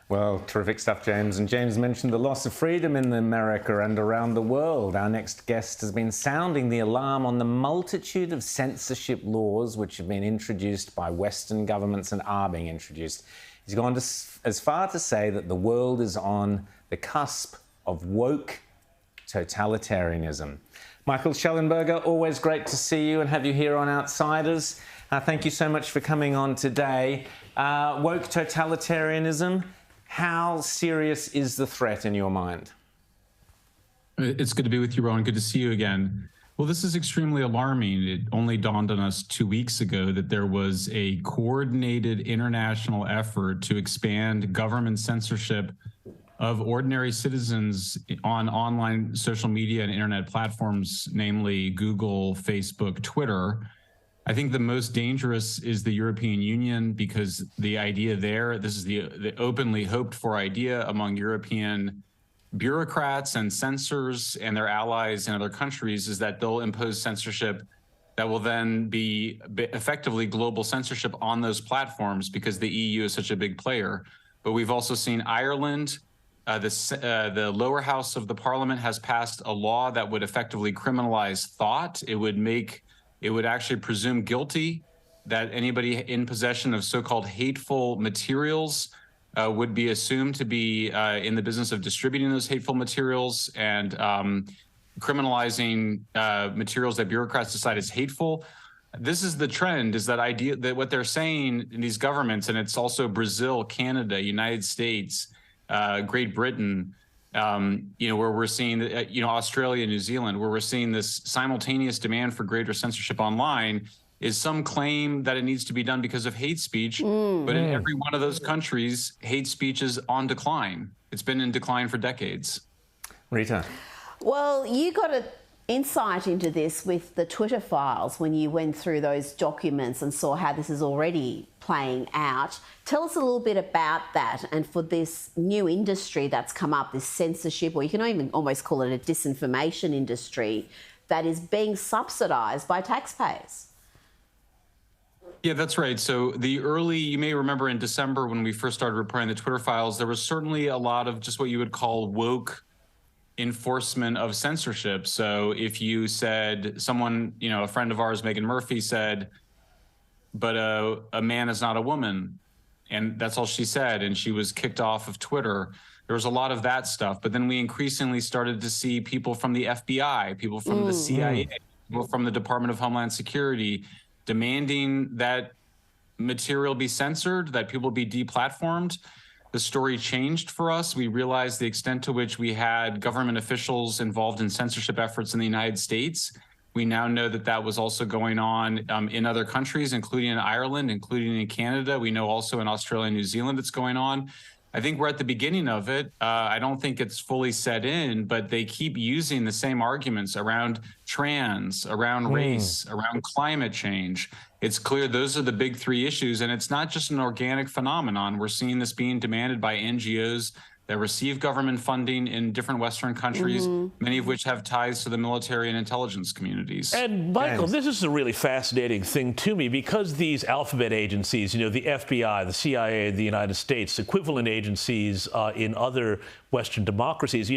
Well, terrific stuff, James. And James mentioned the loss of freedom in America and around the world. Our next guest has been sounding the alarm on the multitude of censorship laws which have been introduced by Western governments and are being introduced. He's gone as far to say that the world is on the cusp of woke totalitarianism. Michael Schellenberger, always great to see you and have you here on Outsiders. Thank you so much for coming on today. Woke totalitarianism, how serious is the threat in your mind? It's good to be with you, Rowan. Good to see you again. Well, this is extremely alarming. It only dawned on us 2 weeks ago that there was a coordinated international effort to expand government censorship of ordinary citizens on online social media and internet platforms, namely Google, Facebook, Twitter. I think the most dangerous is the European Union, because the idea there, this is the openly hoped for idea among European bureaucrats and censors and their allies in other countries, is that they'll impose censorship that will then be effectively global censorship on those platforms because the EU is such a big player. But we've also seen Ireland, the lower house of the parliament has passed a law that would effectively criminalize thought. It would actually presume guilty that anybody in possession of so-called hateful materials would be assumed to be in the business of distributing those hateful materials and criminalizing materials that bureaucrats decide is hateful. This is the trend, is that idea that what they're saying in these governments, and it's also Brazil, Canada, United States, Great Britain, where we're seeing, Australia, New Zealand, where we're seeing this simultaneous demand for greater censorship online, is some claim that it needs to be done because of hate speech. But in every one of those countries, hate speech is on decline. It's been in decline for decades. Rita. Well, you got an insight into this with the Twitter files when you went through those documents and saw how this is already playing out. Tell us a little bit about that, and for this new industry that's come up, this censorship, or you can even almost call it a disinformation industry, that is being subsidised by taxpayers. Yeah, that's right. So you may remember in December when we first started reporting the Twitter files, there was certainly a lot of just what you would call woke enforcement of censorship. So if you said someone, a friend of ours, Megan Murphy, said, but a man is not a woman, and that's all she said, and she was kicked off of Twitter. There was a lot of that stuff. But then we increasingly started to see people from the FBI, people from the CIA, people from the Department of Homeland Security demanding that material be censored, that people be deplatformed. The story changed for us. We realized the extent to which we had government officials involved in censorship efforts in the United States. We now know that that was also going on in other countries, including in Ireland, including in Canada. We know also in Australia and New Zealand it's going on. I think we're at the beginning of it. I don't think it's fully set in, but they keep using the same arguments around trans, around race, around climate change. It's clear those are the big three issues, and it's not just an organic phenomenon. We're seeing this being demanded by NGOs that receive government funding in different Western countries, many of which have ties to the military and intelligence communities. And Michael, this is a really fascinating thing to me, because these alphabet agencies, the FBI, the CIA, the United States, equivalent agencies in other Western democracies,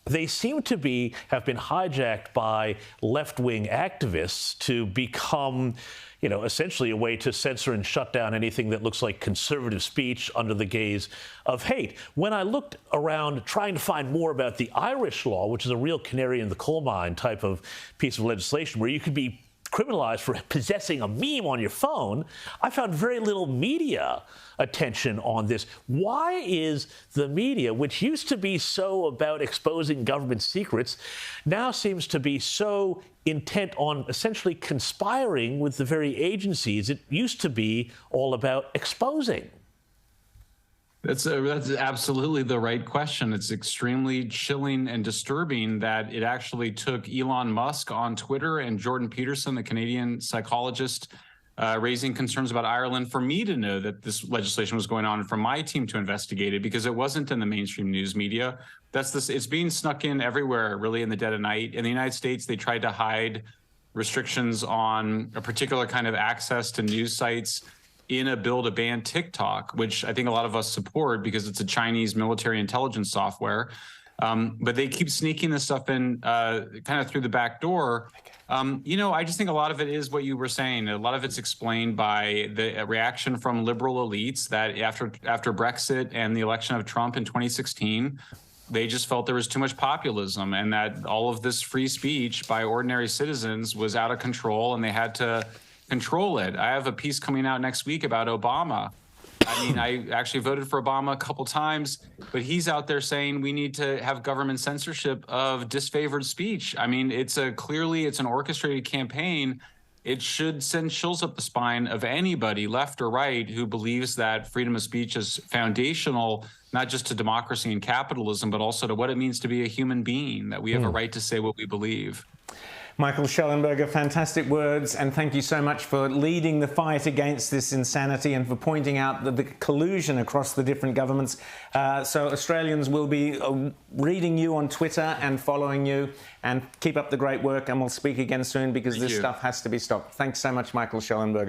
they seem to have been hijacked by left-wing activists to become, essentially a way to censor and shut down anything that looks like conservative speech under the gaze of hate. When I looked around trying to find more about the Irish law, which is a real canary in the coal mine type of piece of legislation where you could be criminalized for possessing a meme on your phone, I found very little media attention on this. Why is the media, which used to be so about exposing government secrets, now seems to be so intent on essentially conspiring with the very agencies it used to be all about exposing? That's absolutely the right question. It's extremely chilling and disturbing that it actually took Elon Musk on Twitter and Jordan Peterson, the Canadian psychologist, raising concerns about Ireland, for me to know that this legislation was going on and for my team to investigate it, because it wasn't in the mainstream news media. It's being snuck in everywhere, really, in the dead of night. In the United States, they tried to hide restrictions on a particular kind of access to news sites in a bill to ban TikTok, which I think a lot of us support because it's a Chinese military intelligence software. But they keep sneaking this stuff in kind of through the back door. I just think a lot of it is what you were saying. A lot of it's explained by the reaction from liberal elites that after Brexit and the election of Trump in 2016, they just felt there was too much populism and that all of this free speech by ordinary citizens was out of control and they had to control it. I have a piece coming out next week about Obama. I mean, I actually voted for Obama a couple times, but he's out there saying we need to have government censorship of disfavored speech. I mean, it's an orchestrated campaign. It should send chills up the spine of anybody, left or right, who believes that freedom of speech is foundational, not just to democracy and capitalism, but also to what it means to be a human being, that we have a right to say what we believe. Michael Schellenberger, fantastic words, and thank you so much for leading the fight against this insanity and for pointing out the collusion across the different governments. So Australians will be reading you on Twitter and following you, and keep up the great work, and we'll speak again soon because this stuff has to be stopped. Thanks so much, Michael Schellenberger.